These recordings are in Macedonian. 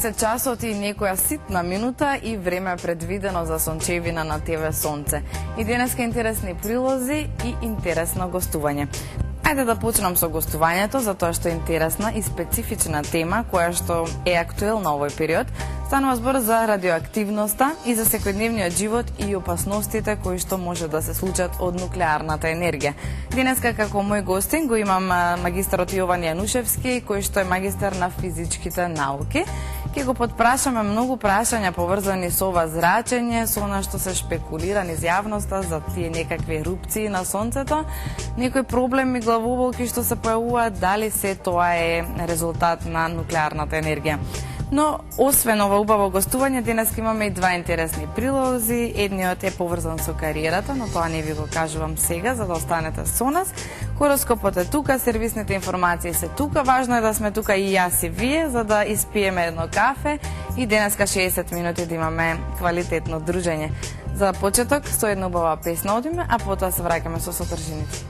10 часот и некоја ситна минута и време предвидено за сончевина на ТВ Сонце. И денеска интересни прилози и интересно гостување. Ајде да почнам со гостувањето, затоа што е интересна и специфична тема која што е актуелна овој период. Станува збор за радиоактивноста и за секојдневниот живот и опасностите кои што може да се случат од нуклеарната енергија. Денеска како мој гостин го имам магистрот Јован Јанушевски, кој што е магистар на физичките науки. Ке го подпрашаме многу прашања поврзани со ова зрачење, со она што се шпекулира низ јавноста за тие некакви ерупции на сонцето, некои проблеми главоболки што се појавуваат, дали се тоа е резултат на нуклеарната енергија. Но, освен ова убаво гостување, денес имаме и два интересни прилози. Едниот е поврзан со кариерата, но тоа не ви го кажувам сега, за да останете со нас. Хороскопот е тука, сервисните информации се тука. Важно е да сме тука и јас и вие, за да испиеме едно кафе и денеска 60 минути да имаме квалитетно дружење. За почеток, со една убава песна одиме, а потоа се враќаме со содржините.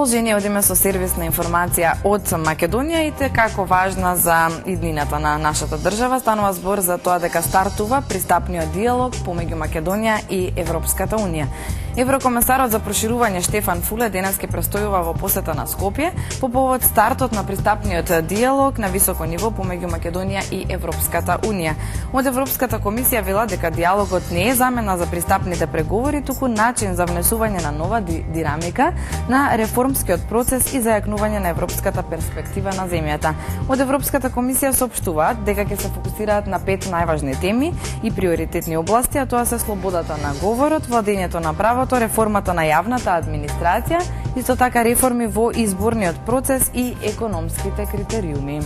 продолжение одиме со сервисна информација од Македонија и како важна за иднината на нашата држава. Станува збор за тоа дека стартува пристапниот диалог помеѓу Македонија и Европската унија. Еврокомесарот за проширување Штефан Фуле денес ќе престојува во посета на Скопје по повод стартот на пристапниот диалог на високо ниво помеѓу Македонија и Европската унија. Од Европската комисија вела дека диалогот не е замена за пристапните преговори, туку начин за внесување на нова динамика на реформскиот процес и зајакнување на европската перспектива на земјата. Од Европската комисија соопштуваат дека ќе се фокусираат на 5 најважни теми и приоритетни области, а тоа се слободата на говорот, владењето на правото, реформата на јавната администрација, исто така реформи во изборниот процес и економските критериуми.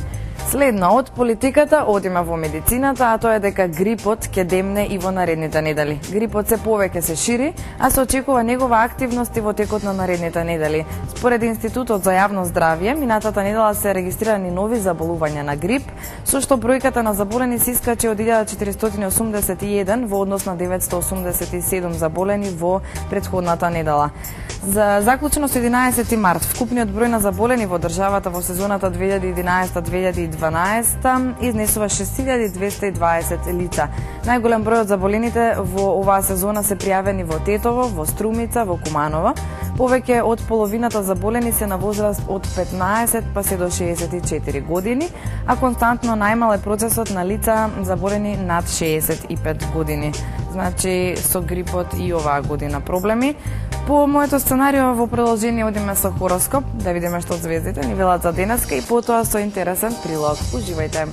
Следно од политиката одиме во медицината, а тоа е дека грипот ќе демне и во наредните недели. Грипот се повеќе се шири, а се очекува негова активност и во текот на наредните недели. Според Институтот за јавно здравје, минатата недела се регистрирани нови заболувања на грип, со што бројката на заболени се искачи од 1481 во однос на 987 заболени во претходната недела. За заклучено со 11 март, вкупниот број на заболени во државата во сезоната 2011-2012 изнесува 6220 лица. Најголем број од заболените во оваа сезона се пријавени во Тетово, во Струмица, во Куманово. Повеќе од половината заболени се на возраст од 15 па се до 64 години, а константно најмал е процесот на лица заболени над 65 години. Значи, со грипот и оваа година проблеми. По моето сценарио во продолжение одиме со хороскоп, да видиме што звездите ни велат за денеска и потоа со интересен прилог. Уживајте!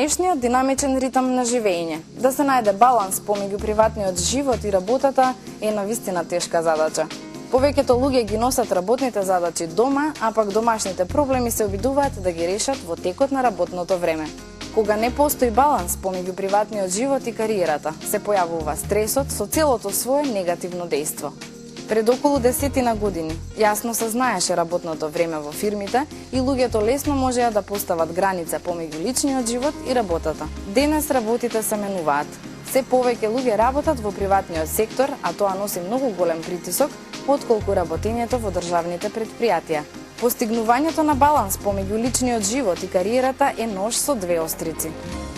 денешниот динамичен ритам на живење. Да се најде баланс помеѓу приватниот живот и работата е навистина тешка задача. Повеќето луѓе ги носат работните задачи дома, а пак домашните проблеми се обидуваат да ги решат во текот на работното време. Кога не постои баланс помеѓу приватниот живот и кариерата, се појавува стресот со целото свое негативно дејство. Пред околу 10 години јасно се знаеше работното време во фирмите и луѓето лесно можеа да постават граница помеѓу личниот живот и работата. Денес работите се менуваат. Се повеќе луѓе работат во приватниот сектор, а тоа носи многу голем притисок отколку работењето во државните предпријатија. Постигнувањето на баланс помеѓу личниот живот и кариерата е нож со две острици.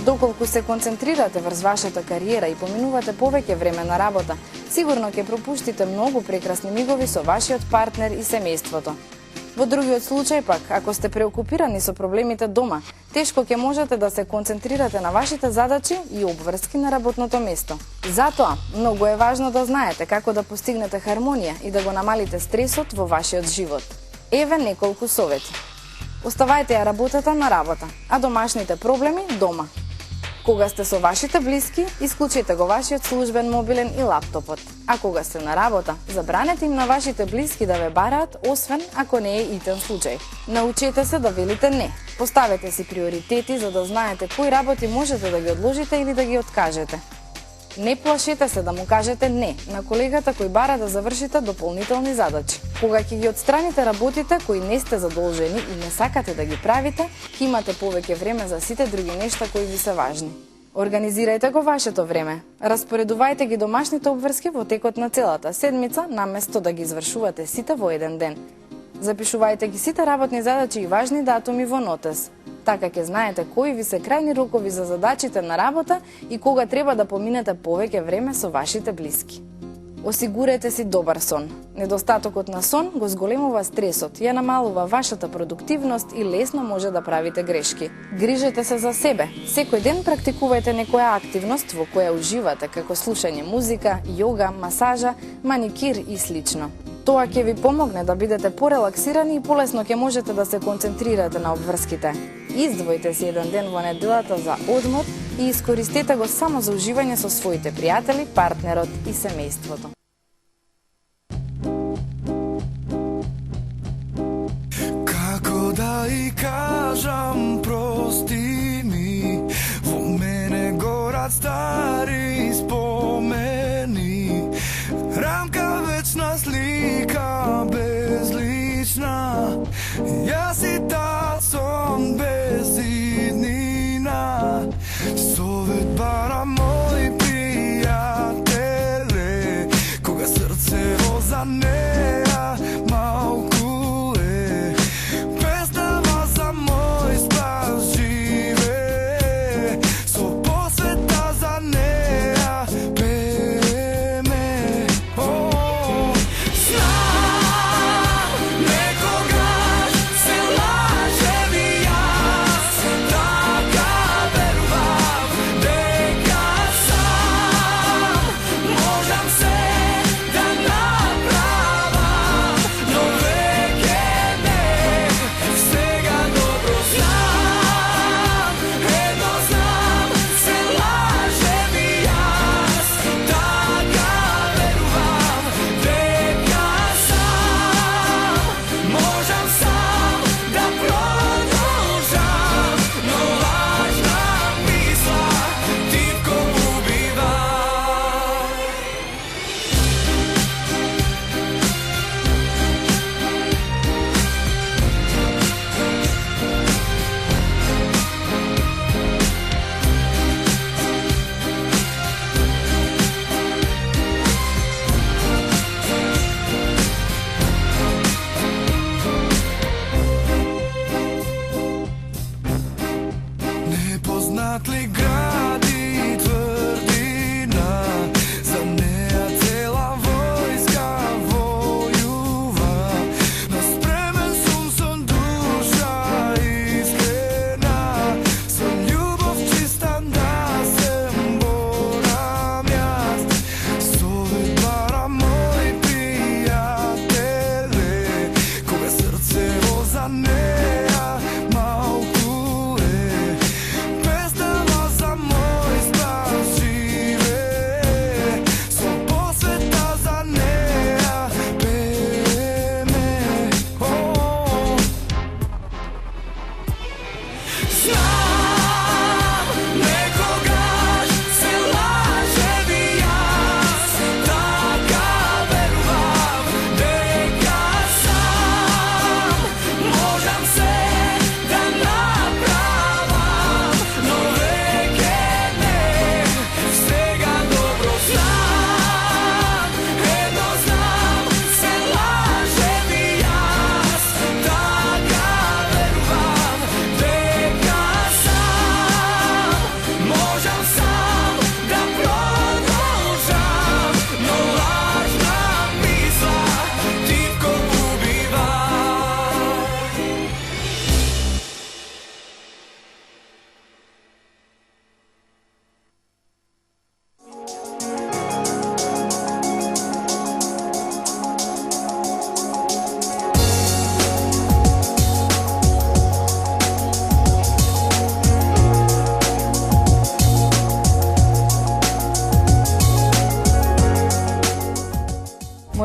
Доколку се концентрирате врз вашата кариера и поминувате повеќе време на работа, сигурно ќе пропуштите многу прекрасни мигови со вашиот партнер и семејството. Во другиот случај пак, ако сте преокупирани со проблемите дома, тешко ќе можете да се концентрирате на вашите задачи и обврски на работното место. Затоа, многу е важно да знаете како да постигнете хармонија и да го намалите стресот во вашиот живот. Еве неколку совети. Оставајте ја работата на работа, а домашните проблеми дома. Кога сте со вашите блиски, исклучете го вашиот службен мобилен и лаптопот. А кога сте на работа, забранете им на вашите блиски да ве бараат, освен ако не е итен случај. Научете се да велите не. Поставете си приоритети за да знаете кои работи можете да ги одложите или да ги откажете. Не плашете се да му кажете не на колегата кој бара да завршите дополнителни задачи. Кога ќе ги отстраните работите кои не сте задолжени и не сакате да ги правите, ќе имате повеќе време за сите други нешта кои ви се важни. Организирајте го вашето време. Распоредувајте ги домашните обврски во текот на целата седмица, наместо да ги извршувате сите во еден ден. Запишувајте ги сите работни задачи и важни датуми во нотес. Така ќе знаете кои ви се крајни рокови за задачите на работа и кога треба да поминете повеќе време со вашите блиски. Осигурете си добар сон. Недостатокот на сон го зголемува стресот, ја намалува вашата продуктивност и лесно може да правите грешки. Грижете се за себе. Секој ден практикувајте некоја активност во која уживате, како слушање музика, јога, масажа, маникир и слично. Тоа ќе ви помогне да бидете порелаксирани и полесно ќе можете да се концентрирате на обврските. Издвојте си еден ден во неделата за одмор и искористете го само за уживање со своите пријатели, партнерот и семејството. Како да и кажам прости ми, во мене горат стари спомени, рамка вечна слика безлична, јас и таа сон без иднина. Совет барам мои пријателе, кога срцево за неа малку е, представа за мој спас живе, со посвета за неа.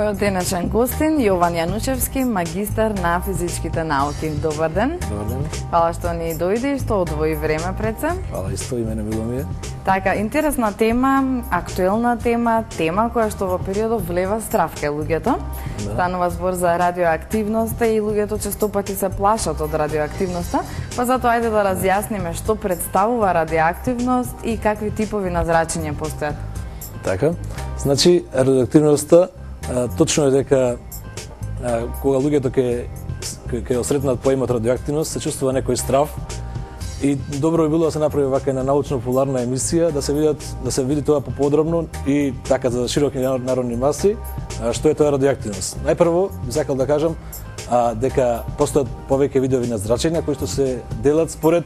Мојот денешен гостин Јован Јанучевски, магистар на физичките науки. Добар ден. Добар ден. Фала што ни дојде и што одвои време пред се. Фала исто, и мене мило ми е. Така, интересна тема, актуелна тема, тема која што во периодов влева страв кај луѓето. Да. Станува збор за радиоактивноста и луѓето често пати се плашат од радиоактивноста, па затоа ајде да разјасниме што представува радиоактивност и какви типови на зрачење постојат. Така, значи радиоактивноста точно е дека кога луѓето ќе осретнат поимот радиоактивност, се чувствува некој страв. И добро би било да се направи вака една научно-популарна емисија, да се види тоа поподробно и така за широки народни маси, што е тоа радиоактивност. Најпрво би сакал да кажам дека постојат повеќе видови на зрачења кои што се делат според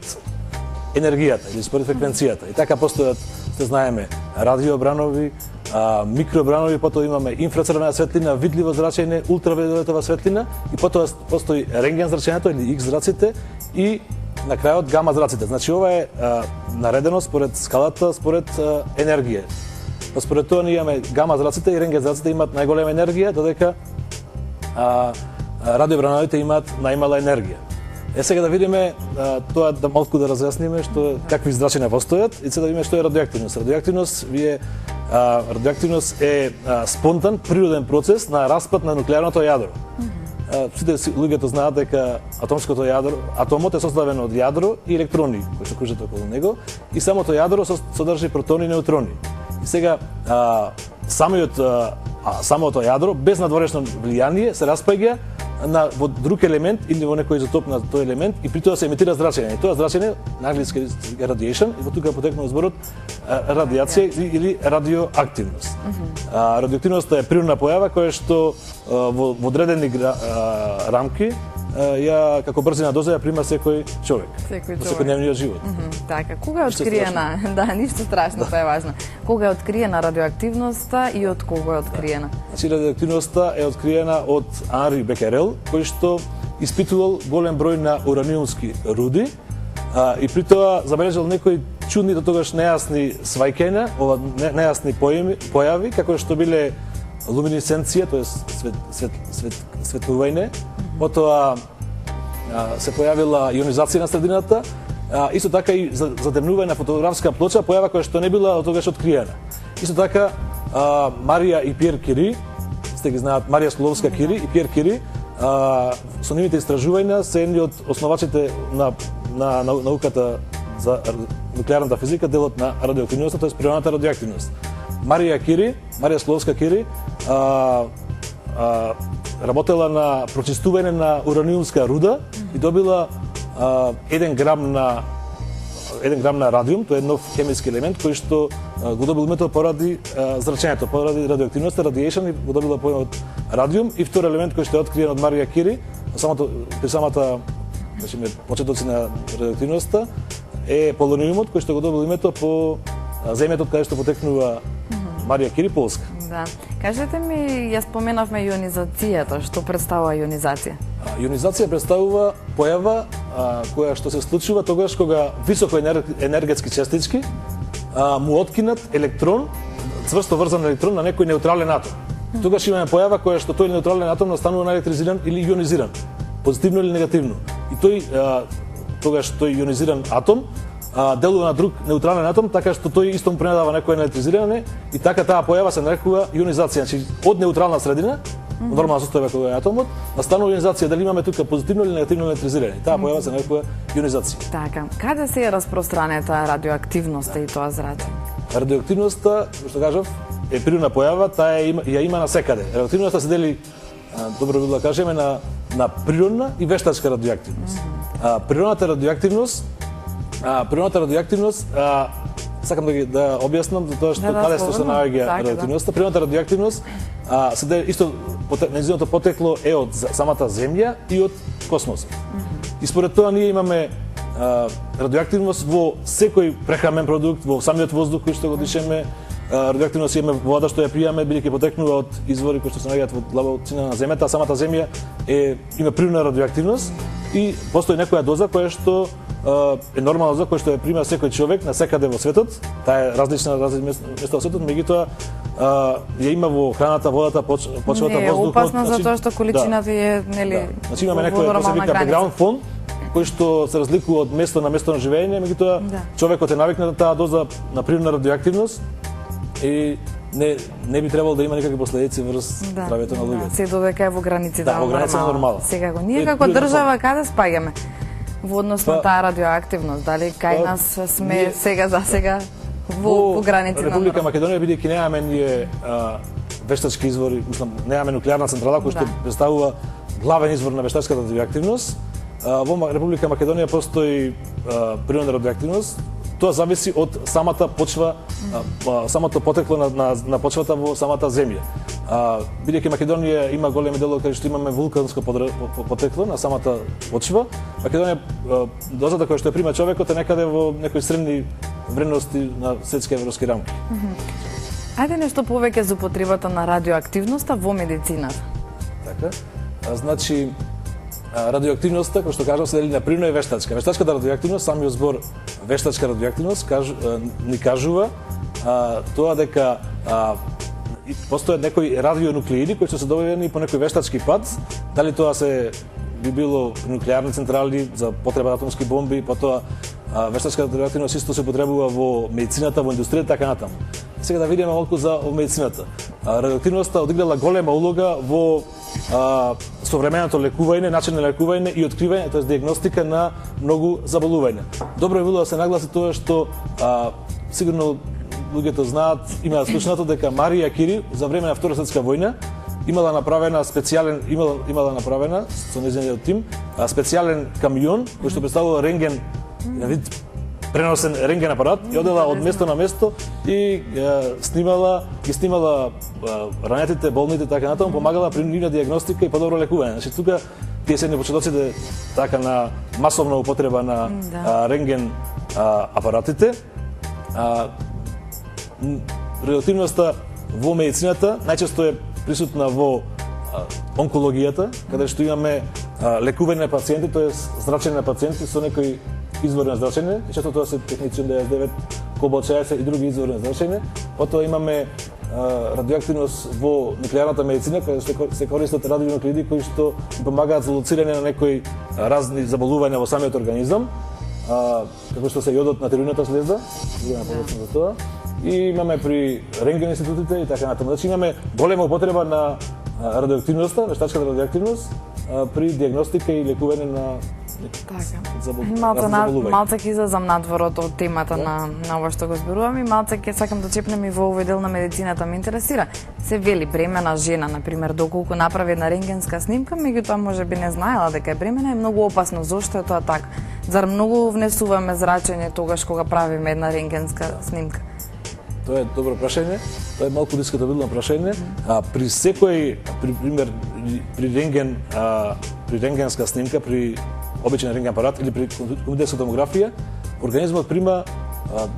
енергијата или според фреквенцијата. И така постојат, сте знаеме, радиобранови, микробранови, потоа имаме инфрацрвена светлина, видливо зрачење, ултравиолетова светлина и потоа постои рентген зрачењето или X зраците и на крајот гама зраците. Значи ова е наредено според скалата, според енергија. Па според тоа ние имаме гама зраците и рентген зраците имаат најголема енергија, додека радиобрановите имаат најмала енергија. Сега да видиме тоа, да малку да разјасниме какви зрачења постојат и сега да видиме што е радиоактивност. Радиоактивност е спонтан, природен процес на распад на нуклеарното јадро. Сите луѓето знаат дека атомското јадро, атомот е составен од јадро и електрони кои се кружат околу него и самото јадро содржи протони и неутрони. И сега самото јадро без надворешно влијание се распаѓа во друг елемент или во некој изотоп на тој елемент и при тоа се емитира зрачење. И тоа зрачење на англиски radiation и во тука потекнува зборот радиација или радиоактивност. Радиоактивноста е природна појава која што во одредени рамки ја како брзина доза ја прима секој човек. Во секојдневниот живот. Така, кога е откриена? Да, ништо страшно, тоа е важно. Кога е откриена радиоактивноста и од кого е откриена? Значи радиоактивноста е откриена од Анри Бекерел, кој што испитувал голем број на ураниумски руди и при тоа забележал некои чудни до тогаш нејасни свајкења, нејасни појави, како што биле луминесценција, тоа е светлување, потоа се појавила ионизација на средината, исто така и затемнување на фотографска плоча, појава која што не била од тогаш откриена. Исто така Марија и Пиер Кюри, сте ги знаат, Марија Склодовска-Кюри и Пиер Кюри, со нивните истражувања се едни од основачите на науката за нуклеарната физика, делот на радиоактивноста, тоа е природната радиоактивност. Марија Склодовска-Кюри работела на прочистување на ураниумска руда и добила 1 грам на радиум, тоа е нов хемиски елемент кој што го добил името поради зрачењето, поради радиоактивноста, radiation, и го добила поимот радиум. И втор елемент кој што е откриен од Марија Кюри, при самата почетоци на радиоактивноста, е полониумот кој што го добил името по земјата од каде што потекнува Марија Кюри, Полска. Да. Кажете ми, ја споменавме ионизацијата, што представува ионизација? Ионизација представува појава која што се случува тогаш кога високо енергетски частички му откинат електрон, цврсто врзан електрон на некој неутрален атом. Тогаш имаме појава која што тој неутрален атом настанува наелектризиран или ионизиран, позитивно или негативно. И тогаш тој ионизиран атом делува на друг неутрален атом, така што тој исто му пренадава некој електризирање и така таа појава се нарекува ионизација. Значи од неутрална средина, нормална состојба кога е атомот, настанува ионизација, дали имаме тука позитивно или негативно електризирање. Таа појава се нарекува ионизација. Така, каде се е распространета радиоактивноста и тоа зрачење? Радиоактивноста, што кажав, е природна појава, таа ја има навсекаде. Радиоактивноста се дели, добро би да кажеме, на природна и вештачка радиоактивност. Природната радиоактивност, сакам да објаснам за тоа што каде се наоѓа радиоактивноста. Природната радиоактивност се исто нејзиното потекло е од самата земја и од космосот. И според тоа ние имаме радиоактивност во секој прехранен продукт, во самиот воздух кој што го дишеме, радиоактивност имаме во вода што ја пиеме, бидејќи потекнува од извори кои што се наоѓаат во длабочина на земјата, а самата земја има природна радиоактивност и постои некоја доза која што е нормална доза која што ја прима секој човек на секаде во светот. Таа е различна на различни места во светот, меѓутоа ја има во храната, водата, почвата, Не е воздухот. опасно затоа што количината е нели. Значи имаме некој тоа се вика background фон кој што се разликува од место на живење, меѓутоа човекот е навикнат на таа доза на природна радиоактивност и не би требало да има никакви последици врз здравјето на луѓето. Се додека е во границите на нормално. Сега го ние како држава каде спаѓаме во однос на таа радиоактивност? Дали кај нас сме сега за сега во границите на Република Македонија, бидејќи немаме ние вештачки извори, мислам, немаме нуклеарна централа која што представува главен извор на вештачката радиоактивност. Во Република Македонија постои природна радиоактивност. Тоа зависи од самата почва, самото потекло на почвата во самата земја. Бидејќи Македонија има големи делови каде што имаме вулканско потекло на самата почва, Македонија дозата која што ја прима човекот е некаде во некои средни вредности на светски европски рамки. Ајде нешто повеќе за употребата на радиоактивноста во медицината. Така. Значи радиоактивноста, кој што кажам, се дели на природна и вештачка. Вештачката радиоактивност, самиот збор вештачка радиоактивност ни кажува тоа дека постојат некои радионуклеиди кои што се добивени по некој вештачки пат, дали тоа се би било нуклеарни централи за потреба на атомски бомби, потоа вештачката радиоактивност исто се потребува во медицината, во индустријата, така натаму. Сега да видиме малку за медицината. Радиоактивноста одиграла голема улога во современото лекување, начин на лекување и откривање, тоа е диагностика на многу заболувања. Добро е било да се нагласи тоа што сигурно луѓето знаат, имаат слушнато дека Марија Кири за време на Втора светска војна имала направена со нејзиниот тим специјален камион кој што представува рентген, вид преносен рентген апарат и одела од место на место и ги снимала ранетите, болните, така натаму, помагала при нивна диагностика и подобро лекување. Значи тука тие се почетоците така на масовна употреба на рентген апаратите. Радиоактивноста во медицината најчесто е присутна во онкологијата, каде што имаме лекување на пациенти, тоест зрачење на пациенти со некои извори на зрачење, и често тоа се техничен 99, кобалт-60 и други извори на зрачење. Потоа имаме радиоактивност во нуклеарната медицина, каде се користат радионуклиди кои што помагаат за лоцирање на некои разни заболувања во самиот организам, како што се јодот на тироидната слеза, за тоа. И имаме при рентген институтите и така натаму. Значи имаме голема употреба на радиоактивноста, вештачката радиоактивност при диагностика и лекување на заболувања. Малце ќе излезам надвор од темата на ова што го зборуваме, малце ќе сакам да чепнем и во овој дел на медицината. Ме интересира, се вели бремена жена, например, доколку направи една рентгенска снимка, меѓутоа можеби не знаела дека е бремена, е многу опасно. Зошто е тоа така? Зар многу внесуваме зрачење тогаш кога правиме една рентгенска снимка? Тоа е добро прашање, тоа е малку дискутабилно прашање. При секој, пример, при рентгенска снимка, при обичен рентген апарат или при компјутерска томографија, организмот прима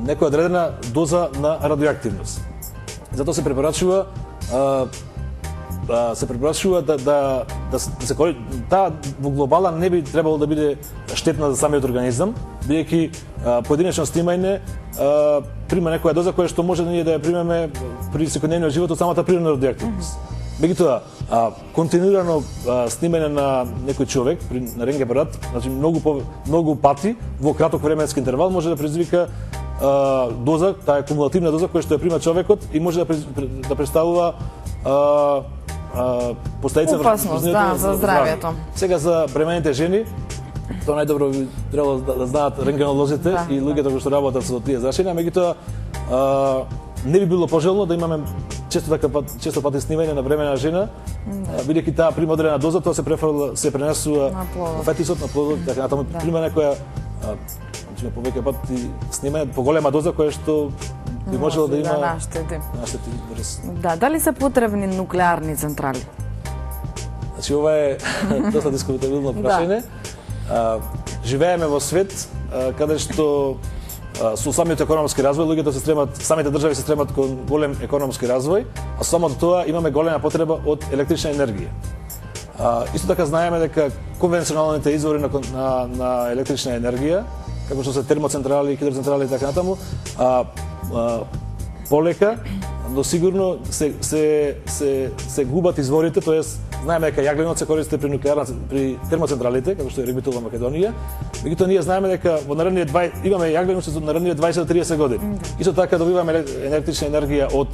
некоја одредена доза на радиоактивност. Затоа се препорачува да се кори, таа во глобала не би требало да биде штетна за самиот организам, бидејќи поединечно снимање прима некоја доза која што може да ние да ја примеме при секојдневниот живот од самата природна радиоактивност. Меѓутоа, континуирано снимање на некој човек на рентген апарат, значи многу пати во краток временски интервал може да предизвика доза, таа е кумулативна доза која што ја прима човекот и може да представува последици за здравјето. Сега за бремените жени, тоа најдобро би требало да знаат рентгенолозите и луѓето кои што работат со тие зрачења, меѓутоа не би било пожелно да имаме често пати снимање на бремена жена, бидејќи таа прима одредена доза, тоа се пренесува на фетисот, на плодот, така натаму прима некоја повеќе пати снимање по голема доза која што би можело да има наштети. Да, дали се потребни нуклеарни централи? Значи ова е доста дискутабилно прашање. Живееме во свет каде што со самиот економски развој луѓето се стремат, самите држави се стремат кон голем економски развој, а само до тоа имаме голема потреба од електрична енергија. Исто така знаеме дека конвенционалните извори на електрична енергија како што се термоцентрали, хидроцентрали и така натаму, полека, но сигурно се губат изворите, тоест знаеме дека јагленот се користи при термоцентралите, како што е Рибитол во Македонија. Меѓутоа ние знаеме дека во наредниот имаме јагленот за наредниот 20 до 30 години. Исто така добиваме електрична енергија од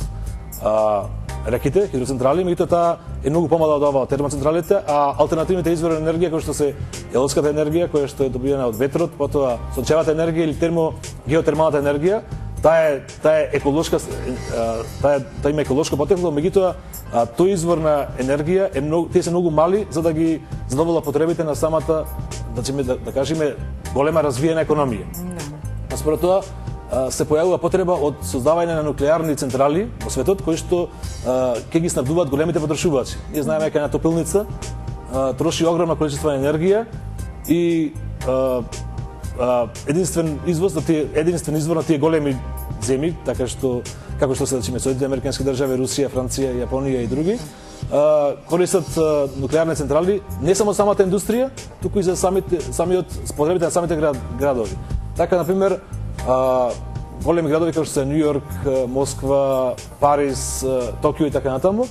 реките, хидроцентрали, меѓутоа таа е многу помала од ова од термоцентралите, а алтернативните извори на енергија кои што се елската енергија, која што е добиена од ветрот, потоа сончевата енергија или геотермалната енергија, таа е еколошка, таа има еколошко потекло, меѓутоа тој извор на енергија е тие се многу мали за да ги задоволат потребите на самата, да кажеме, голема развиена економија. Според тоа се појавува потреба од создавање на нуклеарни централи во светот кои што ќе ги снабдуваат големите потрошувачи. Ние знаеме дека една топилница троши огромна количество енергија и единствен извор на тие големи земји, така што како што се речеме Соединените американски држави, Русија, Франција, Јапонија и други, користат нуклеарни централи не само самата индустрија, туку и за самиот потребите на самите градови. Така, например, големи градови како што се Нью Йорк, Москва, Париз, Токио и така натаму,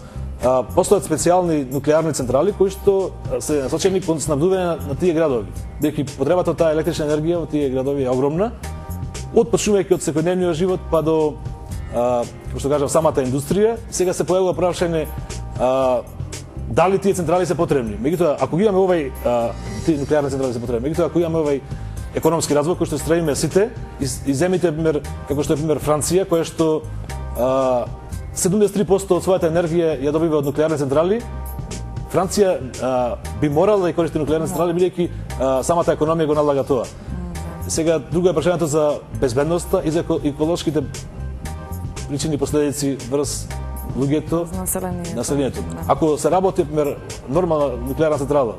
постојат специјални нуклеарни централи кои што се насочени кон снабдување на тие градови. Бидејќи потребата од таа електрична енергија во тие градови е огромна, почнувајќи од секојдневниот живот па до како што кажав самата индустрија. Сега се појавува прашање дали тие централи се потребни. Меѓутоа, ако ги имаме тие нуклеарни централи се потребни, меѓутоа ако имаме економски развој кој што стремиме сите и земите, пример, како што е пример Франција, која што 73% од својата енергија ја добива од нуклеарни централи, Франција би морала да користи нуклеарни централи бидејќи самата економија го налага тоа. Сега друго е прашањето за безбедноста и за еколошките причини и последици врз луѓето, населението. Ако се работи, пример, нормална нуклеарна централа,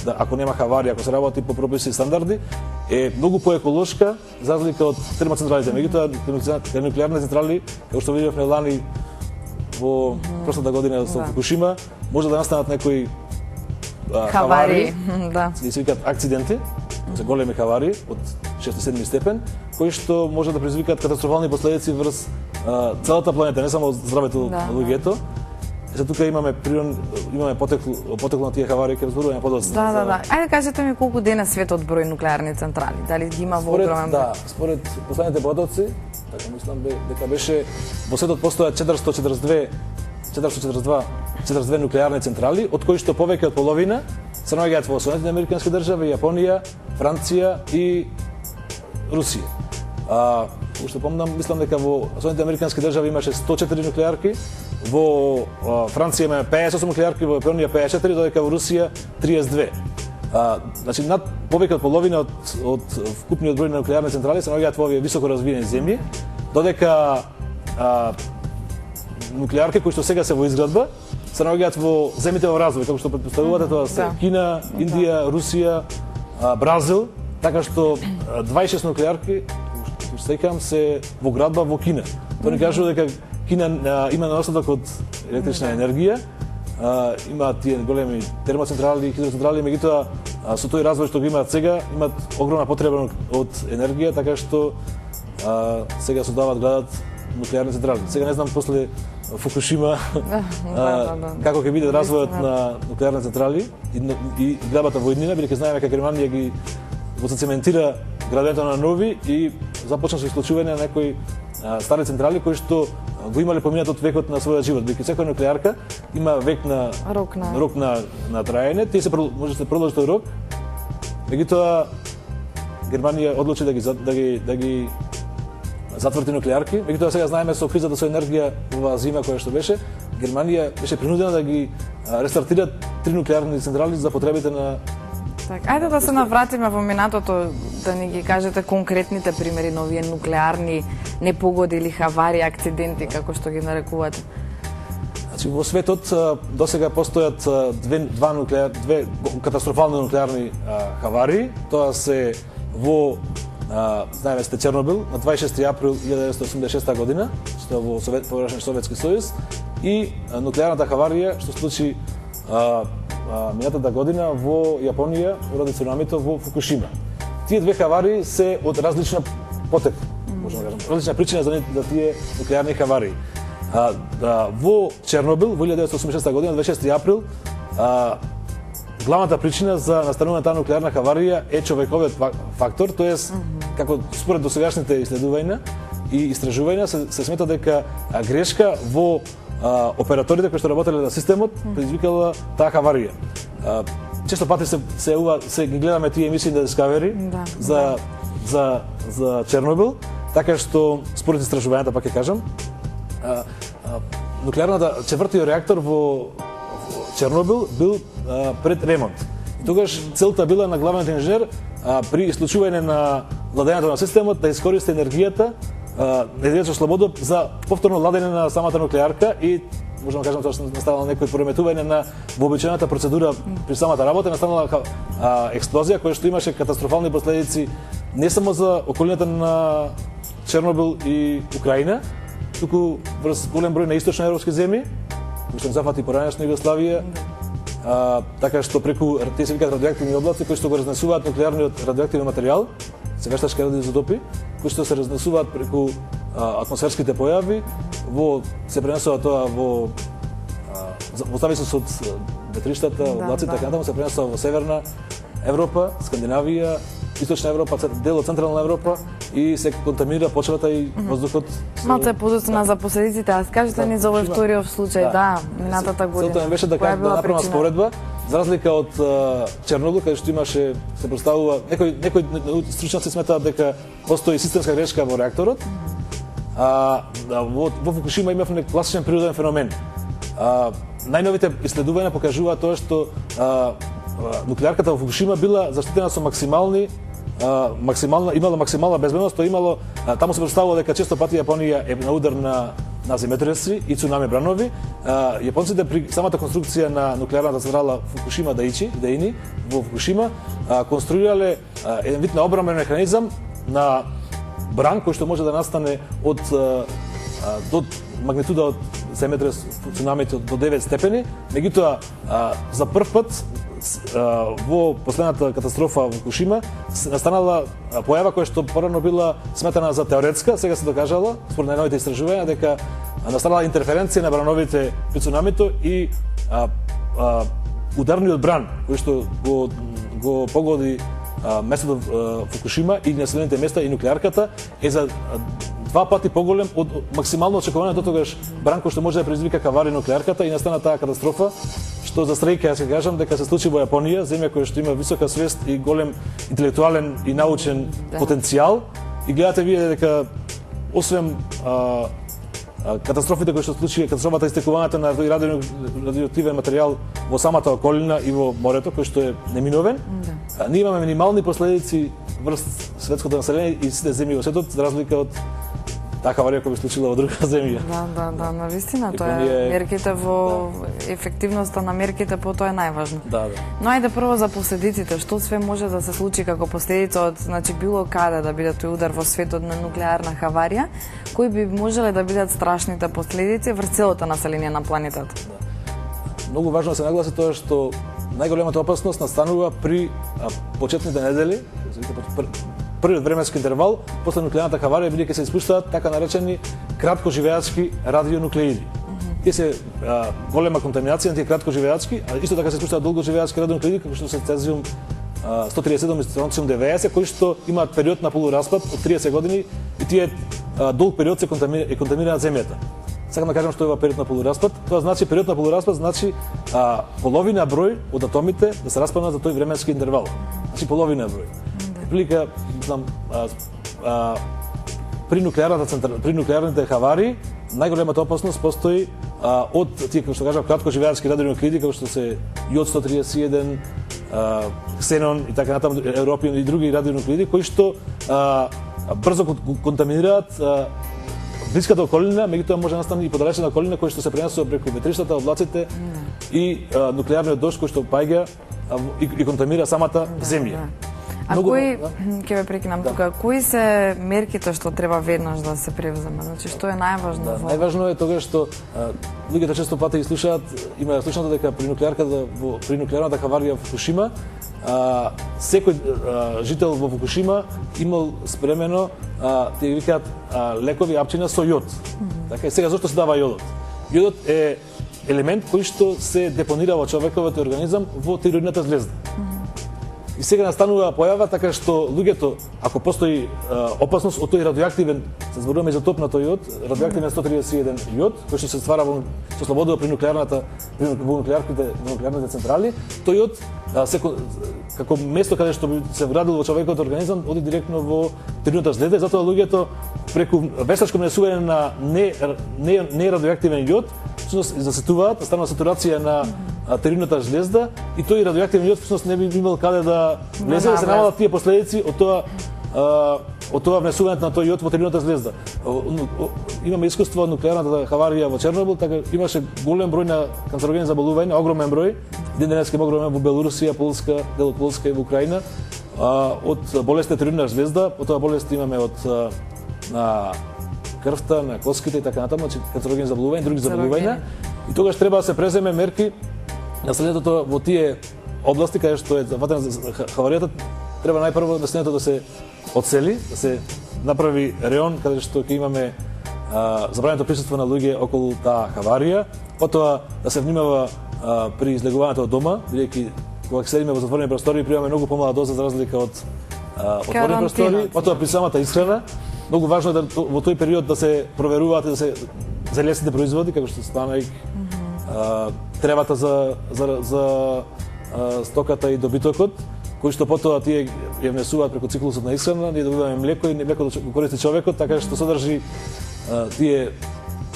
ако нема хаварија, ако се работи по прописи и стандарди, е многу поеколошка за разлика од термоцентралите. Меѓутоа, нуклеарни централи, како што видовме лани во прошлата година со Фукушима, може да настанат некои хавари, и се викаат акциденти, за големи хавари од 6-7 степен, кои што може да предизвикаат катастрофални последици врз целата планета, не само здравето на луѓето. За тука имаме потекло на тие хавари, ќе разборуваме подоцна. Да. Ајде кажете ми колку дена светот брои нуклеарни централи? Дали ги има во огромен број? Според последните подоци, така мислам дека беше во светот постојат 442 нуклеарни централи, од кои што повеќе од половина се наоѓаат во Соединените американски држави, Јапонија, Франција и Русија. Уште помнам, мислам дека во Соединените американски држави имаше 104 нуклеарки, во Франција имаме 58 нуклеарки, во Јапонија 54, додека во Русија 32. Значи над повеќе од половина од вкупниот број на нуклеарни централи се наоѓаат во овие високо развиени земји, додека нуклеарки кои што сега се во изградба се наоѓаат во земјите во развој, како што претпоставувате, тоа се Кина, Индија, Русија, Бразил, така што 26 нуклеарки секам се во градба во Кина. Тоа ни кажува дека Кина има недостаток од електрична енергија, има тие големи термоцентрали, хидроцентрали, меѓутоа со тој развој што го имаат сега, имаат огромна потреба од енергија, така што сега создаваат, градат нуклеарни централи. Сега не знам после Фукушима како ќе биде развојот на нуклеарни централи и градбата во иднина, бидејќи знаеме дека Германија ги цементира градењето на нови и започна со исклучување на некои стари централи кои што го имале поминатот векот на својот живот, бидејќи секоја нуклеарка има век на рок на траење, тие се може да се продолжи тој рок. Меѓутоа Германија одлучи да ги затврти нуклеарки. Меѓутоа сега знаеме со кризата со енергија во зима која што беше, Германија беше принудена да ги рестартира 3 нуклеарни централи за потребите на. Така, ајде да се навратиме во минатото, да ни ги кажете конкретните примери на овие нуклеарни непогоди или хавари, акциденти, како што ги нарекувате. Значи во светот досега постојат две катастрофални нуклеарни хавари. Тоа се во знаеме сте Чернобил на 26 април 1986 година, што во површен Советски сојуз, и нуклеарната хаварија што случи минатата година во Јапонија, уради цунамито во Фукушима. тие две хаварии се од различна потек, можеме да кажем, различна причина за тие нуклеарни хаварии. Во Чернобил во 1986 година, 26 април, главната причина за настанување таа нуклеарна хаварија е човековиот фактор, тоест како според досегашните исследувања и истражувања се смета дека грешка во операторите кои што работеле на системот предизвикала таа хаварија. Често пати се ги гледаме тие емисии на Discovery за Чернобил, така што според истражувањата пак ќе кажам, нуклеарната четвртиот реактор во Чернобил бил пред ремонт. И тогаш целта била на главниот инженер при исклучување на ладењето на системот да искористи енергијата енергијата слободо за повторно ладење на самата нуклеарка и можеме да кажеме тоа што настанало некој пореметување на вообичаената процедура при самата работа, настанала експлозија која што имаше катастрофални последици не само за околината на Чернобил и Украина, туку врз голем број на источни европски земји, кои што зафати поранешна Југославија, така што преку тие се викаат радиоактивни облаци кои што го разнесуваат нуклеарниот радиоактивен материјал, се вештачки радиоизотопи, кои што се разнесуваат преку атмосферските појави, се пренесува тоа во зависност од ветриштата, облаците, така натаму се пренесува во Северна Европа, Скандинавија, Источна Европа, дел од Централна Европа и се контаминира почвата и воздухот. Малце подоцна за последиците, а кажете ни за овој вториот случај, минатата година. Целта ми беше да направам споредба, за разлика од Чернобил, каде што имаше, се представува, некои стручњаци сметаат дека постои системска грешка во реакторот, во Фукушима имавме класичен природен феномен. Најновите исследувања покажуваат тоа што нуклеарката во Фукушима била заштитена со имала максимална безбедност, таму се представува дека често пати Јапонија е на удар на земјотреси и цунами бранови. Јапонците при самата конструкција на нуклеарната централа Фукушима Даини во Фукушима конструирале еден вид на одбранбен механизам на бран кој што може да настане од до магнитуда од земјотрес, цунамите до 9 степени. Меѓутоа, за прв пат во последната катастрофа во Фукушима настанала појава која што порано била сметана за теоретска, сега се докажала според најновите истражувања дека настанала интерференција на брановите при цунамито и ударниот бран кој што го погоди местото Фукушима и населените места и нуклеарката е за 2 пати поголем од максимално очекувано до тогаш бран кој што може да предизвика хаварија нуклеарката и настана таа катастрофа, што за среќа ќе кажам дека се случи во Јапонија, земја која што има висока свест и голем интелектуален и научен потенцијал. И гледате вие дека освен катастрофите кои што случи, катастрофата истекувањето на радиоактивен материјал во самата околина и во морето, кој што е неминовен, ние имаме минимални последици врз светското население и сите земји во светот, за разлика од таа хаварија која би случила во друга земја. Да, навистина, тоа е мерките во ефективноста на мерките, по тоа е најважно. Но ајде прво за последиците, што све може да се случи како последица од, било каде да биде тој удар во светот на нуклеарна хаварија, кои би можеле да бидат страшните последици врз целото население на планетата? Многу важно се нагласи тоа што најголемата опасност настанува при почетните недели, првиот временски интервал после нуклеарната хаварија, бидејќи се испуштаат така наречени краткоживеачки радионуклеиди. Тие се голема контаминација на тие краткоживеачки, а исто така се испуштаат долгоживеачки радионуклеиди, како што се цезиум 137 и стронциум 90, кои што имаат период на полураспад од 30 години и тие долг период се контаминираат земјата. Сакам да кажам што е ова период на полураспад. Тоа значи период на полураспад значи половина број од атомите да се распаднат за тој временски интервал. Значи половина број. Прилика, при нуклеарните хаварии најголемата опасност постои од тие како што кажав краткоживеачки радионуклиди како што се јод 131, ксенон и така натаму, европион и други радионуклиди кои што брзо контаминираат блиската околина, меѓутоа може да настане и подалечена околина кој што се пренесува преку ветриштата, облаците и нуклеарниот дожд кој што паѓа и контаминира самата земја. А кои, ќе ве прекинам тука, кои се мерките што треба веднаш да се превземат? Значи, што е најважно? Најважно е тоа што луѓето често пати ги слушаат, има слушнато дека при нуклеарната хаварија во Фукушима, секој жител во Фукушима имал спремено, тие викаат лекови апчина со јод. Така и сега зошто се дава јодот? Јодот е елемент кој што се депонира во човековиот организам во тироидната жлезда. И сега настанува појава така што луѓето, ако постои опасност од тој радиоактивен, се зборуваме за топ на тој јод, радиоактивен 131 јод, кој што се ствара во слободува при нуклеарните централи, тој јод како место каде што се вградил во човековиот организам, оди директно во тироидната жлезда и затоа луѓето преку вештачко внесување на нерадиоактивен јод засетуваат, станува сатурација на тироидната жлезда и тој радиоактивен јод всушност не би имал каде да влезе, да се намалат тие последици од тоа внесувањето на тој јод во тироидната жлезда. Имаме искуство од нуклеарната хаварија во Чернобил, така имаше голем број на канцерогени заболувања, огромен број. Ден денеска има огромен во Белорусија, Полска, дел од Полска и во Украина, од болест на тироидна жлезда, потоа болест имаме од на крвта, на коските и така натаму, значи канцерогени заболувања, други заболувања. И тогаш треба да се преземе мерки населението во тие области каде што е зафатена хаваријата, треба најпрво населението да се одсели, да се направи реон каде што ќе имаме забрането присуство на луѓе околу таа хаварија, потоа да се внимава при излегувањето од дома, бидејќи кога седиме во затворени простори примаме многу помала доза за разлика од отворени простори, потоа при самата исхрана. Многу важно е да во тој период да се проверуваат и да се залесните производи, како што стана и тревата за стоката и добитокот, кои што потоа тие ја внесуваат преку циклусот на исхрана, ние добиваме млеко и млекото го користи човекот, така што содржи тие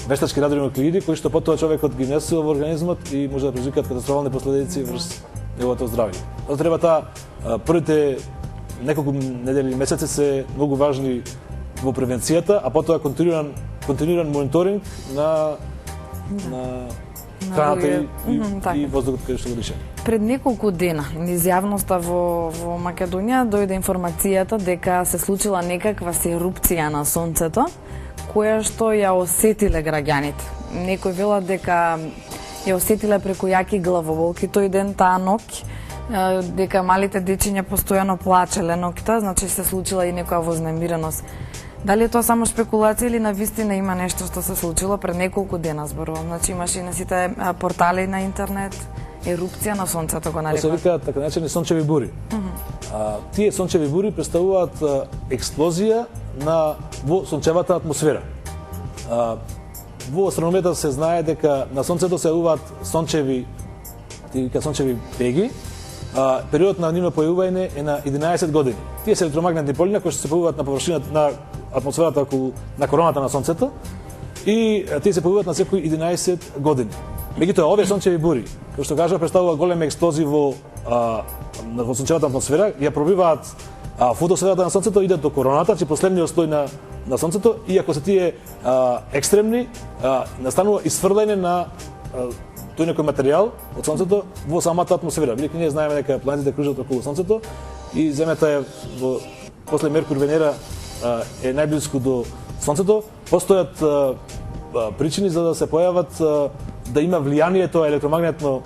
вештачки радионуклеиди кои што потоа човекот ги внесува во организмот и може да предизвикаат катастрофални последици врз неговото здравје. Затоа треба првите неколку недели, месеци се многу важни во превенцијата, а потоа континуиран мониторинг на храната и воздухот каде што го дишаме. Пред неколку дена низ јавноста во Македонија дојде информацијата дека се случила некаква ерупција на сонцето, која што ја осетиле граѓаните. Некој велат дека ја осетиле преку јаки главоболки тој ден, таа ноќ, дека малите дечиња постојано плачеле ноќта, значи се случила и некоја вознемиреност. Дали е тоа само спекулација или навистина има нешто што се случило пред неколку дена, зборувам? Значи имаше и на сите портали на интернет ерупција на сонцето, го нарекуваме. Се вика така наречени сончеви бури. Тие сончеви бури представуваат експлозија во сончевата атмосфера. Во астрономијата се знае дека на сонцето се јавуваат сончеви пеги. Периодот на нивно појавување е на 11 години. Тие се електромагнетни полиња кои што се појавуваат на површината на атмосферата околу на короната на сонцето и тие се појавуваат на секои 11 години. Меѓутоа овие сончеви бури, кои што кажа представува големи експлозии во сончевата атмосфера, ја пробиваат фотосферата на сонцето, идат до короната, че последниот слој на сонцето, и ако се тие екстремни, настанува исфрлање на тој некој материјал од сонцето во самата атмосфера. Бидејќи ние знаеме дека планетите кружат околу сонцето и земјата е после Меркур, Венера е најблиску до сонцето, постојат причини за да се појават да има влијанието електромагнетно,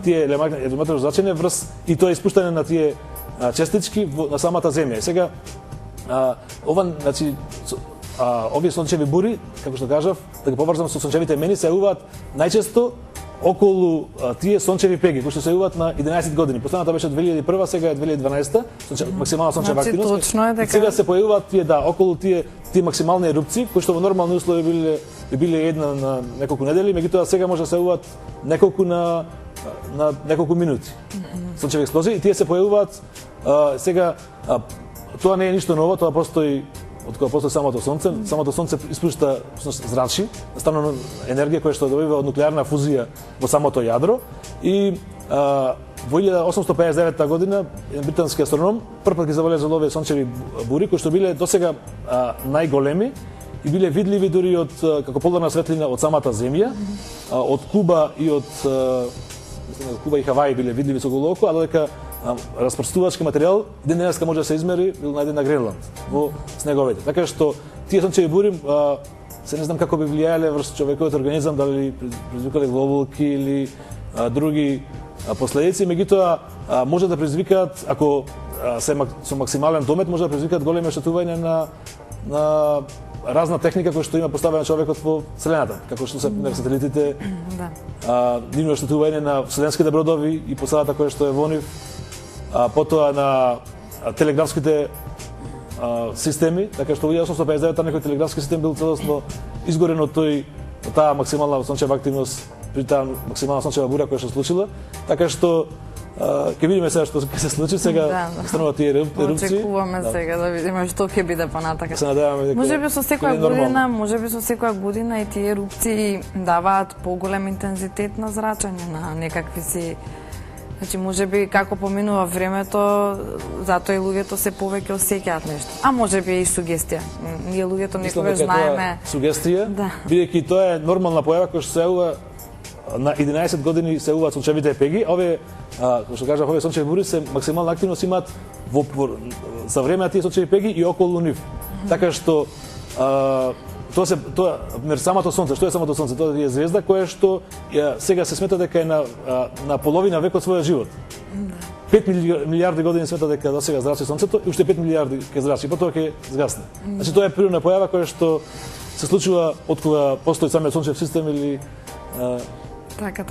тие електромагнетно зрачење врз и тоа испуштање на тие честички на самата земја. И сега значи овие сончеви бури, како што кажав, да ги поврзам со сончевите мени, се јавуваат најчесто околу тие сончеви пеги, кои што се јавуваат на 11 години. Последната беше 2001, сега е 2012, максимална сончева активност. Точно е дека сега се појавуваат тие околу тие максимални ерупции, кои што во нормални услови биле една на неколку недели, меѓутоа сега може да се јавуваат неколку на неколку минути. Сончеви експлозии и тие се појавуваат сега тоа не е ништо ново, тоа постои од кога постои самото сонце. Самото сонце испушта зрачи, настанува енергија која што добива од нуклеарна фузија во самото јадро и во 1859 година британски астроном првпат ги забележал овие сончеви бури кои што биле досега најголеми и биле видливи дури од како поларна светлина од самата земја, од Куба и од Куба и Хаваи биле видливи со голо око, а додека распростувачки материјал ден денеска може да се измери бил најден на Гренланд во снеговите. Така што тие сончеви бури се не знам како би влијаеле врз човековиот организам, дали предизвикале глобулки или други последици, меѓутоа може да предизвикаат, ако се со максимален домет, може да предизвикаат големи оштетувања на разна техника која што има поставена човекот во Вселената, како што се пример сателитите, нивно оштетување на вселенските бродови и посадата која што е во нив, потоа на телеграфските системи, така што во 1859 некој телеграфски систем бил целосно изгорен од таа максимална сончева активност при таа максимална сончева бура која што случила, така што ќе видиме сега што ќе се случи сега станува тие ерупции. Очекуваме сега да видиме што ќе биде понатака. Се надеваме дека можеби со секоја година и тие ерупции даваат поголем интензитет на зрачење на некакви си. Значи можеби како поминува времето, затоа и луѓето се повеќе осеќаат нешто. А можеби и сугестија. Ние луѓето некогаш знаеме сугестија, бидејќи тоа е нормална појава која што се јавува на 11 години се јавуваат сончевите пеги, овие како што кажав, овие сончеви бури се максимална активност имаат за време на тие сончеви пеги и околу нив. Така што тоа самото сонце, што е самото сонце? Тоа е звезда која што сега се смета дека е на половина век од својот живот. 5 милиарди години смета дека до сега зрачи сонцето и уште 5 милиарди ќе зрачи, потоа ќе згасне. Значи тоа е природна појава која што се случува од кога постои самиот сончев систем или Така.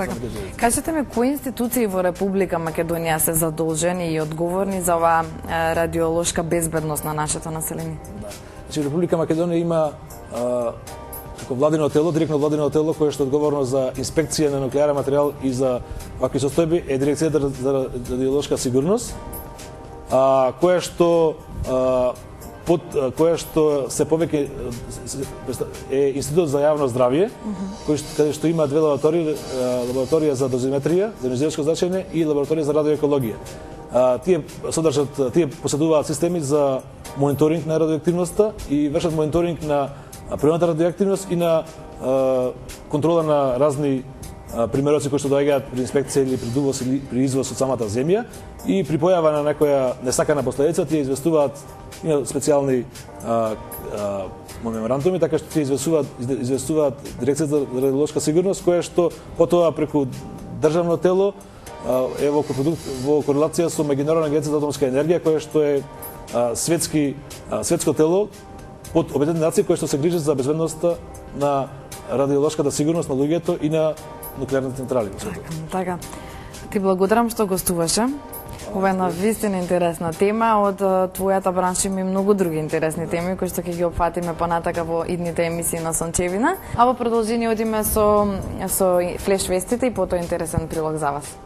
Кажете ми, кои институции во Република Македонија се задолжени и одговорни за оваа радиолошка безбедност на нашето население? Значи, Република Македонија има како владино тело, директно владино тело, кое што е одговорно за инспекција на нуклеарен материјал и за вакви состојби, е Дирекцијата за радиолошка сигурност, која што се повеќе е Институт за јавно здравје, каде што има две лаборатории, лабораторија за дозиметрија, за ионизирачко зрачење и лабораторија за радиоекологија. Тие поседуваат системи за мониторинг на радиоактивноста и вршат мониторинг на природната радиоактивност и на контрола на разни примероци кои што доаѓаат при инспекција или при довоз или при извоз од самата земја и при појава на некоја несакана последица тие известуваат, има специјални меморандуми, така што тие известуваат Дирекцијата за радиолошка сигурност, која што потоа преку државно тело е во корелација со Меѓународна агенција за атомска енергија, која што е светско тело под Обединените нации кој што се грижи за безбедноста на радиолошката сигурност на луѓето и на нуклеарните централи. Така. Ти благодарам што гостуваше. Ова е една вистина интересна тема. Од твојата бранша има и многу други интересни теми кои што ќе ги опфатиме понатака во идните емисии на Сончевина. А во продолжение одиме со флеш вестите и потоа интересен прилог за вас.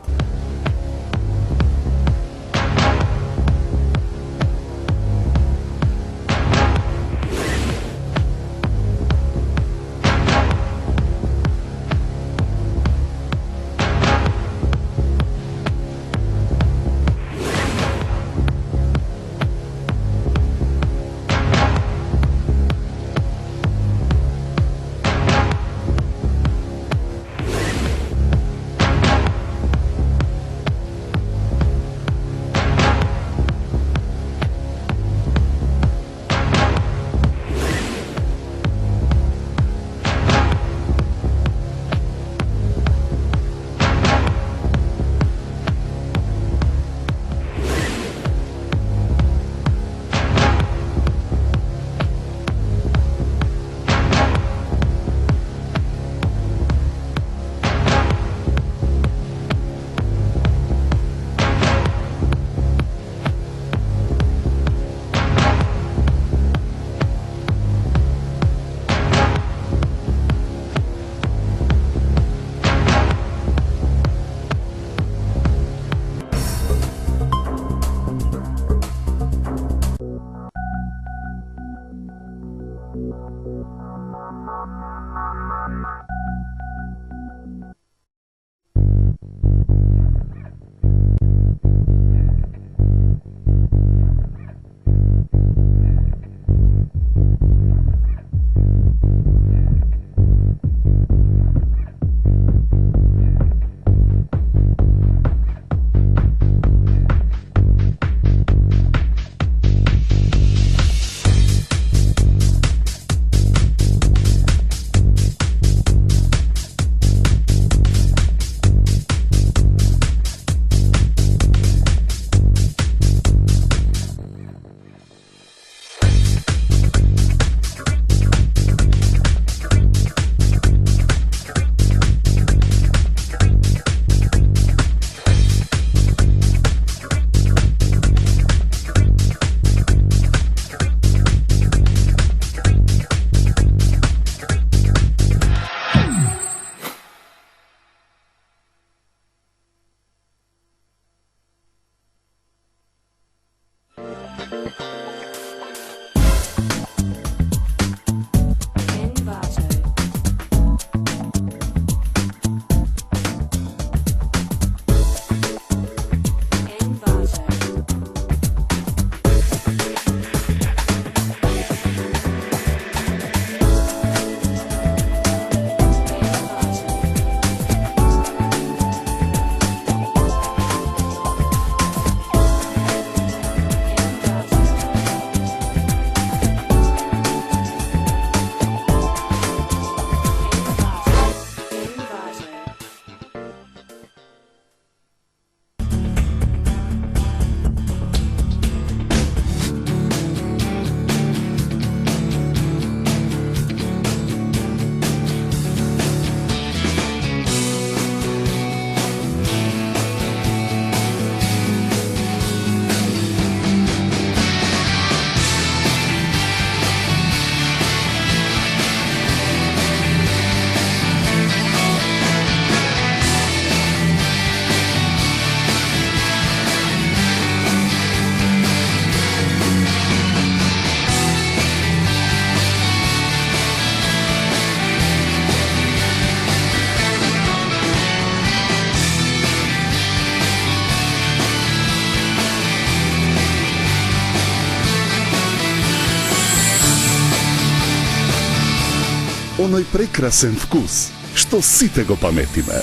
оној прекрасен вкус, што сите го паметиме.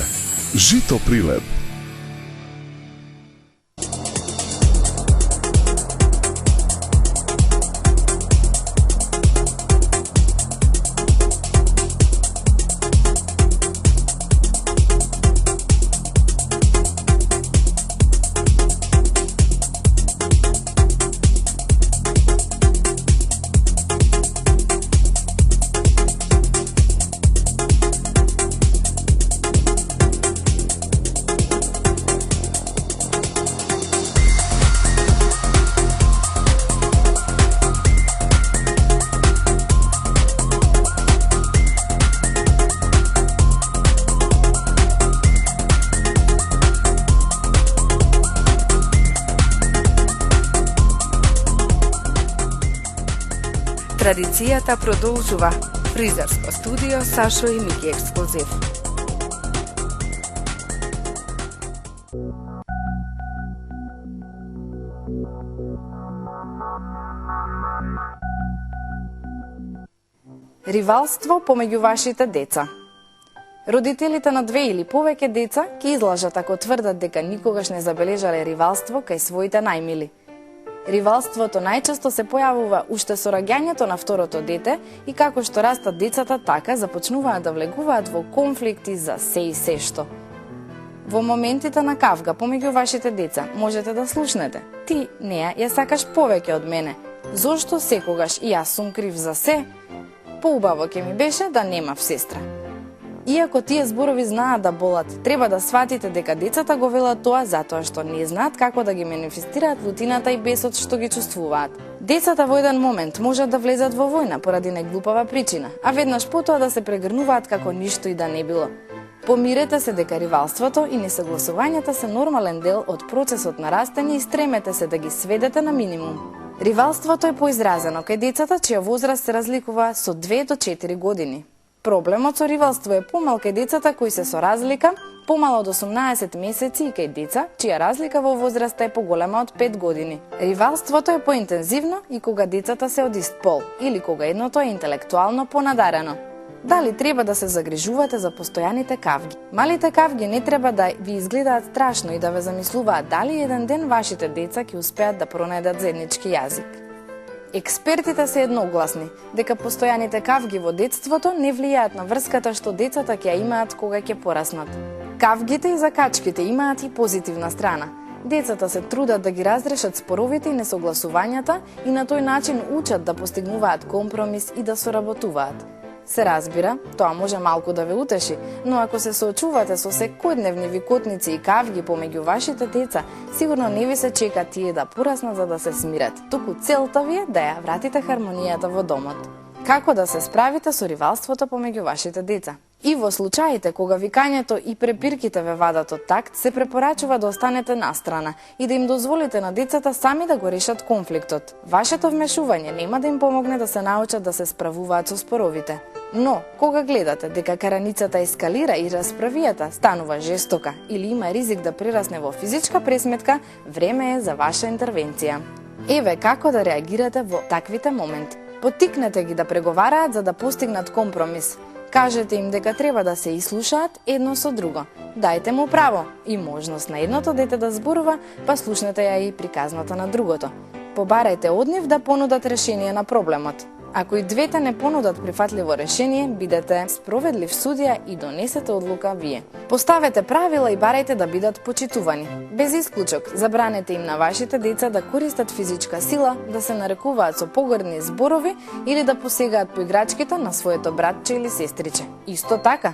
Жито Прилеп. Традицијата продолжува. Фризерско студио Сашо и Мики ексклузив. Ривалство помеѓу вашите деца. Родителите на две или повеќе деца ќе излажат ако тврдат дека никогаш не забележале ривалство кај своите најмили. Ривалството најчесто се појавува уште со раѓањето на второто дете и како што растат децата, така започнуваат да влегуваат во конфликти за се и се што. Во моментите на кавга помеѓу вашите деца можете да слушнете: ти неа ја сакаш повеќе од мене. Зошто секогаш и јас сум крив за се? Поубаво ќе ми беше да немав сестра. Иако тие зборови знаат да болат, треба да сватите дека децата го велат тоа затоа што не знаат како да ги манифестираат лутината и бесот што ги чувствуваат. Децата во еден момент можат да влезат во војна поради неглупава причина, а веднаш потоа да се прегрнуваат како ништо и да не било. Помирете се дека ривалството и несогласувањата се нормален дел од процесот на растење и стремете се да ги сведете на минимум. Ривалството е поизразено кај децата чија возраст се разликува со 2 до 4 години. Проблемот со ривалство е помал кај децата кои се со разлика помало од 18 месеци и кај деца чија разлика во возраста е поголема од 5 години. Ривалството е поинтензивно и кога децата се од ист пол или кога едното е интелектуално понадарено. Дали треба да се загрижувате за постојаните кавги? Малите кавги не треба да ви изгледаат страшно и да ве замислуваат дали еден ден вашите деца ќе успеат да пронајдат заеднички јазик. Експертите се едногласни дека постојаните кавги во детството не влијаат на врската што децата ќе ја имаат кога ќе пораснат. Кавгите и закачките имаат и позитивна страна. Децата се трудат да ги разрешат споровите и несогласувањата и на тој начин учат да постигнуваат компромис и да соработуваат. Се разбира, тоа може малку да ве утеши, но ако се соочувате со секојдневни викотници и кавги помеѓу вашите деца, сигурно не ви се чека тие да пораснат за да се смират, туку целта ви е да ја вратите хармонијата во домот. Како да се справите со ривалството помеѓу вашите деца? И во случаите кога викањето и препирките ве вадат од такт, се препорачува да останете настрана и да им дозволите на децата сами да го решат конфликтот. Вашето вмешување нема да им помогне да се научат да се справуваат со споровите. Но, кога гледате дека караницата ескалира и расправијата станува жестока или има ризик да прерасне во физичка пресметка, време е за ваша интервенција. Еве како да реагирате во таквите моменти. Поттикнете ги да преговараат за да постигнат компромис. Кажете им дека треба да се изслушаат едно со друго. Дајте му право и можност на едното дете да зборува, па слушнете ја и приказната на другото. Побарајте од нив да понудат решение на проблемот. Ако и двете не понудат прифатливо решение, бидете справедлив судија и донесете одлука вие. Поставете правила и барајте да бидат почитувани. Без исклучок, забранете им на вашите деца да користат физичка сила, да се нарекуваат со погорни зборови или да посегаат по играчките на своето братче или сестриче. Исто така,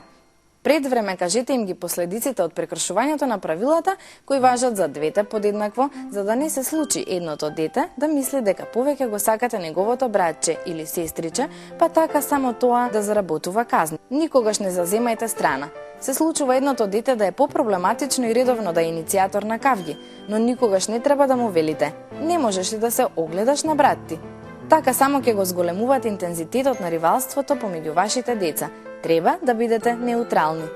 пред време кажете им ги последиците од прекршувањето на правилата кои важат за двете подеднакво, за да не се случи едното дете да мисли дека повеќе го сакате неговото братче или сестриче, па така само тоа да заработува казни. Никогаш не заземајте страна. Се случува едното дете да е попроблематично и редовно да е иницијатор на кавги, но никогаш не треба да му велите: не можеш ли да се огледаш на брат ти? Така само ќе го зголемувате интензитетот на ривалството помеѓу вашите деца. Треба да бидете неутрални.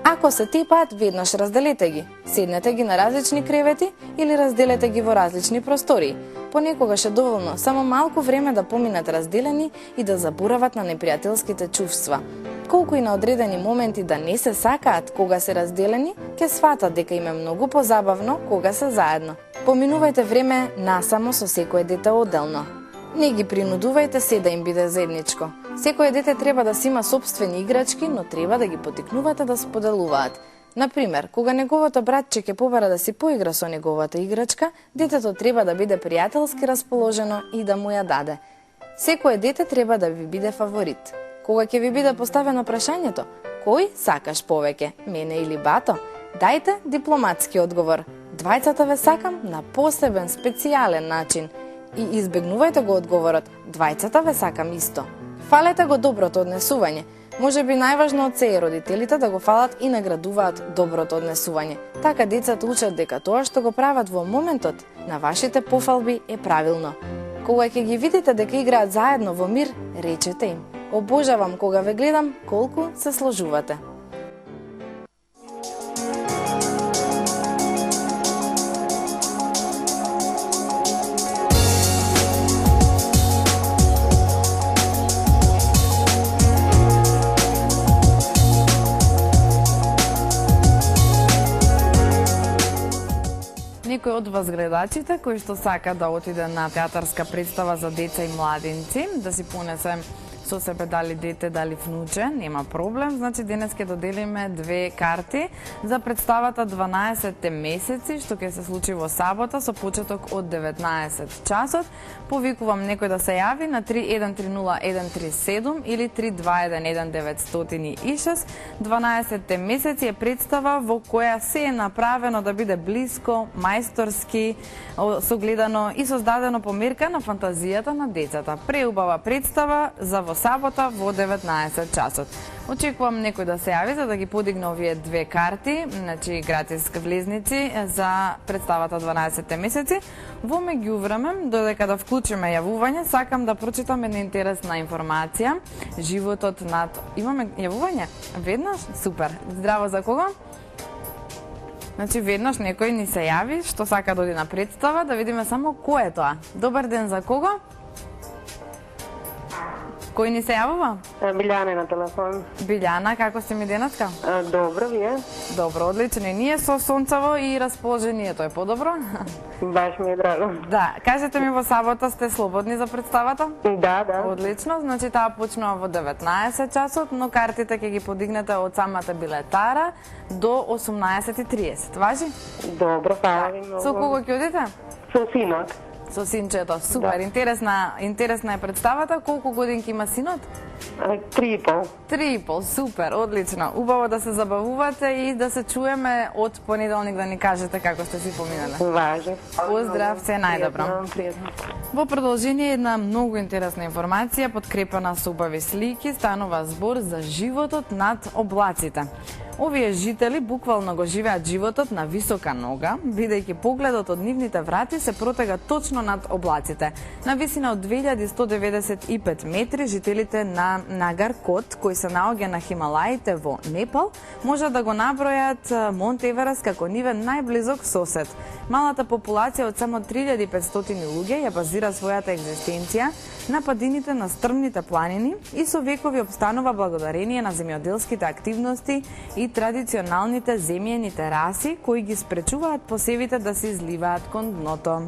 Ако се тепаат, веднаш разделете ги. Седнете ги на различни кревети или разделете ги во различни простории. Понекогаш е доволно само малку време да поминат разделени и да заборават на непријателските чувства. Колку и на одредени моменти да не се сакаат кога се разделени, ќе сватат дека им е многу позабавно кога се заедно. Поминувајте време насамо со секое дете одделно. Не ги принудувајте се да им биде заедничко. Секое дете треба да си има сопствени играчки, но треба да ги поттикнувате да споделуваат. Например, кога неговото братче ќе побара да си поигра со неговата играчка, детето треба да биде пријателски расположено и да му ја даде. Секое дете треба да ви биде фаворит. Кога ќе ви биде поставено прашањето, кој сакаш повеќе, мене или бато? Дајте дипломатски одговор. Двајцата ве сакам на посебен, специјален начин. И избегнувајте го одговорот, двајцата ве сакам исто. Фалете го доброто однесување. Може би најважно од се е родителите да го фалат и наградуваат доброто однесување. Така децата учат дека тоа што го прават во моментот на вашите пофалби е правилно. Кога ќе ги видите дека играат заедно во мир, речете им: обожавам кога ве гледам колку се сложувате. Некој од вас гледачите кои што сака да отиде на театарска представа за деца и младинци, да си понесе со себе дали дете, дали внуче, нема проблем. Значи денес ќе доделиме 2 карти за представата 12 месеци, што ќе се случи во сабота со почеток од 19 часот. Повикувам некој да се јави на 3130-137 или 3211-906. 12 месеци е представа во која се е направено да биде блиско, мајсторски, согледано и создадено по мерка на фантазијата на децата. Преубава представа за во сабота во 19 часот. Очекувам некој да се јави за да ги подигне овие 2 карти, значи гратис влезници за представата 12 месеци. Во меѓувреме, додека да вклучиме јавување, сакам да прочитам една интересна информација. Животот над... Имаме јавување? Веднаш? Супер. Здраво, за кого? Значи веднаш некој ни се јави што сака да оди на представа, да видиме само кој е тоа. Добар ден, за кого? Кој ни се јавува? Билјана на телефон. Билјана, како сте ми денеска? Добро, вие? Добро, одлично. И ние со сонцево и расположението е подобро? Баш ми е драго. Да, кажете ми во сабота сте слободни за представата? Да. Одлично, значи таа почнува во 19 часот, но картите ќе ги подигнете од самата билетара до 18:30. Важи? Добро, фала ви многу. Со кого ќе одите? Со синот. Со синчето, супер, да. Интересна е представата. Колку годинки има синот? 3,5. 3,5, супер, одлично. Убаво да се забавувате и да се чуеме од понеделник да ни кажете како сте си поминале. Важи. Поздрав, се најдобро. Пријатно. Во продолжение една многу интересна информација, подкрепена со убави слики, станува збор за животот над облаците. Овие жители буквално го живеат животот на висока нога, бидејќи погледот од нивните врати се протега точно над облаците. На висина од 2195 метри, жителите на Нагар Кот, кои се наоѓа на Хималаите во Непал, можат да го набројат Монт Еверест како нивен најблизок сосед. Малата популација од само 3500 луѓе ја базира својата екзистенција на падините на стрмните планини и со векови обстанува благодарение на земјоделските активности и традиционалните земјени тераси кои ги спречуваат посевите да се изливаат кон дното.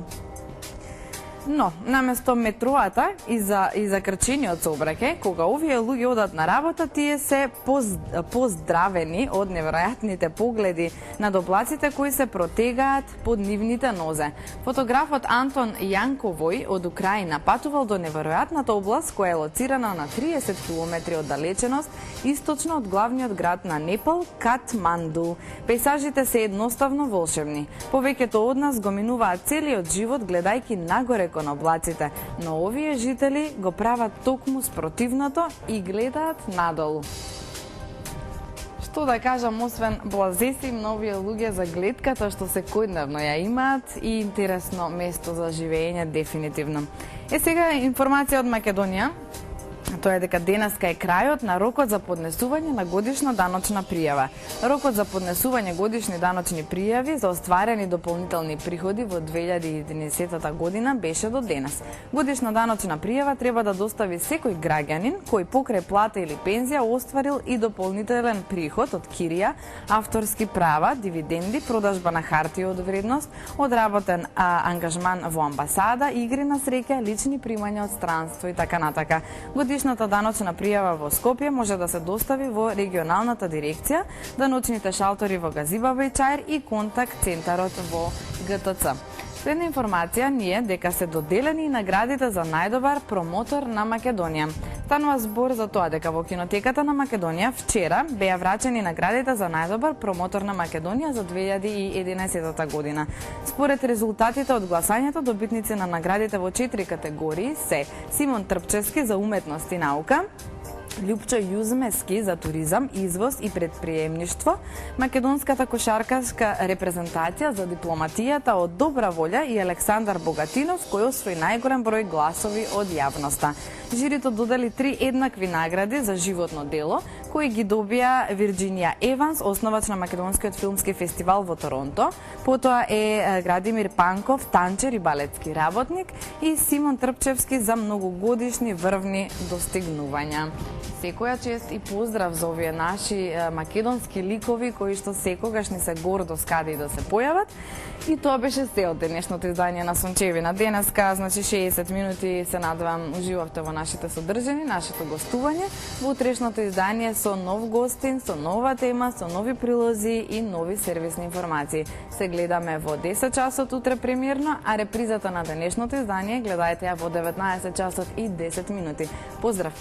Но, наместо метроата и за крчениот сообраќај, кога овие луѓе одат на работа, тие се поздравени од неверојатните погледи над облаците кои се протегаат под нивните нозе. Фотографот Антон Јанковој од Украина патувал до неверојатната област која е лоцирана на 30 км оддалеченост источно од главниот град на Непал, Катманду. Пейзажите се едноставно волшебни. Повеќето од нас го минуваат целиот живот гледајќи нагоре кон облаците, но овие жители го прават токму спротивното и гледаат надолу. Што да кажам, освен блазесим на овие луѓе за гледката што секојдневно ја имаат и интересно место за живење дефинитивно. Сега информација од Македонија. Тоа е дека денеска е крајот на рокот за поднесување на годишна даночна пријава. Рокот за поднесување годишни даночни пријави за остварени дополнителни приходи во 2011 година беше до денес. Годишна даночна пријава треба да достави секој граѓанин кој покрај плата или пензија остварил и дополнителен приход од кирија, авторски права, дивиденди, продажба на хартија од вредност, одработен ангажман во амбасада, игри на среќа, лични примања од странство и така натака. Годишната даночна пријава во Скопје може да се достави во регионалната дирекција, даночните шалтори во Газибаба и Чаир и контакт центарот во ГТЦ. Следна информација ни е дека се доделени наградите за најдобар промотор на Македонија. Станува збор за тоа дека во кинотеката на Македонија вчера беа врачени наградите за најдобар промотор на Македонија за 2011 година. Според резултатите од гласањето, добитници на наградите во 4 категории се Симон Трпчевски за уметност и наука, Љупчо Јузмески за туризам, извоз и предприемништво, македонската кошаркарска репрезентација за дипломатијата од добра волја и Александар Богатинов кој освои најголем број гласови од јавноста. Жирито додели 3 еднакви награди за животно дело, кои ги добија Вирџинија Еванс, основач на Македонскиот филмски фестивал во Торонто, потоа е Градимир Панков, танчер и балетски работник и Симон Трпчевски за многогодишни врвни достигнувања. Секоја чест и поздрав за овие наши македонски ликови кои што секогаш ни се гордо скаде и да се појават. И тоа беше се од денешното издание на Сончевина. Денеска, значи 60 минути, се надевам уживавте во нашите содржини, нашето гостување. Во утрешното издание со нов гостин, со нова тема, со нови прилози и нови сервисни информации. Се гледаме во 10 часот утре премиерно, а репризата на денешното издание гледајте ја во 19 часот и 10 минути. Поздрав!